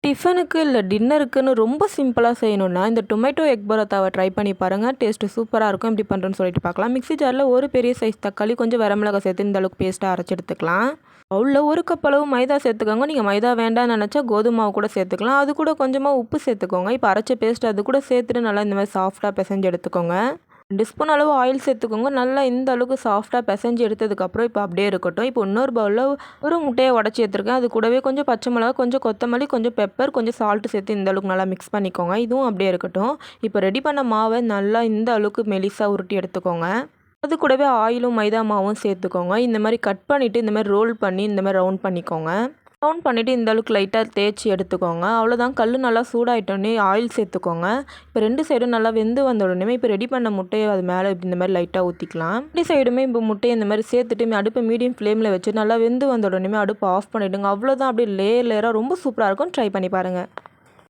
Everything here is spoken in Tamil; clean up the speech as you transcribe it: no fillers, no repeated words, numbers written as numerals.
டிஃபனுக்கு இல்ல டின்னருக்குன்னு ரொம்ப சிம்பிளா செய்யணும்னா, இந்த டொமேட்டோ எக் பரோட்டாவ ட்ரை பண்ணி பாருங்க. டேஸ்ட்டு சூப்பரா இருக்கும். எப்படி பண்ணுறேன்னு சொல்லிட்டு பார்க்கலாம். மிக்ஸி ஜார்ல ஒரு பெரிய சைஸ் தக்காளி, கொஞ்சம் வரமிளகாய் சேர்த்து இந்த அளவுக்கு பேஸ்ட்டா அரைச்சு எடுத்துக்கலாம். பவுல்ல 1 கப் அளவு மைதா சேர்த்துக்கோங்க. நீங்க மைதா வேண்டாம்னு நெனச்சா கோதும மாவு கூட சேர்த்துக்கலாம். அது கூட கொஞ்சமா உப்பு சேர்த்துக்கோங்க. இப்போ அரைச்ச பேஸ்ட் அது கூட சேர்த்துட்டு நல்லா இந்த மாதிரி சாஃப்ட்டா பெசஞ்சு எடுத்துக்கோங்க. 2 ஸ்பூன் அளவு ஆயில் சேர்த்துக்கோங்க. நல்லா இந்த அளவுக்கு சாஃப்ட்டா பெசஞ்சு எடுத்ததுக்கப்புறம் இப்போ அப்படியே இருக்கட்டும். இப்போ இன்னொரு பவுல்ல ஒரு முட்டையை உடச்சி எடுத்துருக்கேன். அது கூடவே கொஞ்சம் பச்சை மிளகா, கொஞ்சம் கொத்தமல்லி, கொஞ்சம் பெப்பர், கொஞ்சம் சால்ட் சேர்த்து இந்த அளவுக்கு நல்லா மிக்ஸ் பண்ணிக்கோங்க. இதுவும் அப்படியே இருக்கட்டும். இப்போ ரெடி பண்ண மாவை நல்லா இந்த அளவுக்கு மெலிசா உருட்டி எடுத்துக்கோங்க. அது கூடவே ஆயிலும் மைதா மாவும் சேர்த்துக்கோங்க. இந்த மாதிரி கட் பண்ணிவிட்டு இந்த மாதிரி ரோல் பண்ணி இந்த மாதிரி ரவுண்ட் பண்ணிக்கோங்க. ரவுண்ட் பண்ணிவிட்டு இந்த அளவுக்கு லைட்டாக தேய்ச்சி எடுத்துக்கோங்க. அவ்வளோதான். கல் நல்லா சூடாயிட்டோடனே ஆயில் சேர்த்துக்கோங்க. இப்போ 2 சைடும் நல்லா வெந்து வந்த உடனே இப்போ ரெடி பண்ண முட்டையை அது மேலே இந்த மாதிரி லைட்டாக ஊற்றிக்கலாம். 2 சைடுமே இப்போ முட்டையை இந்த மாதிரி சேர்த்துட்டு அடுப்பை மீடியம் ஃப்ளேமில் வச்சு நல்லா வெந்து வந்த உடனே அடுப்பை ஆஃப் பண்ணிவிடுங்க. அவ்வளோதான். அப்படியே லேயராக ரொம்ப சூப்பராக இருக்கும். ட்ரை பண்ணி பாருங்கள்.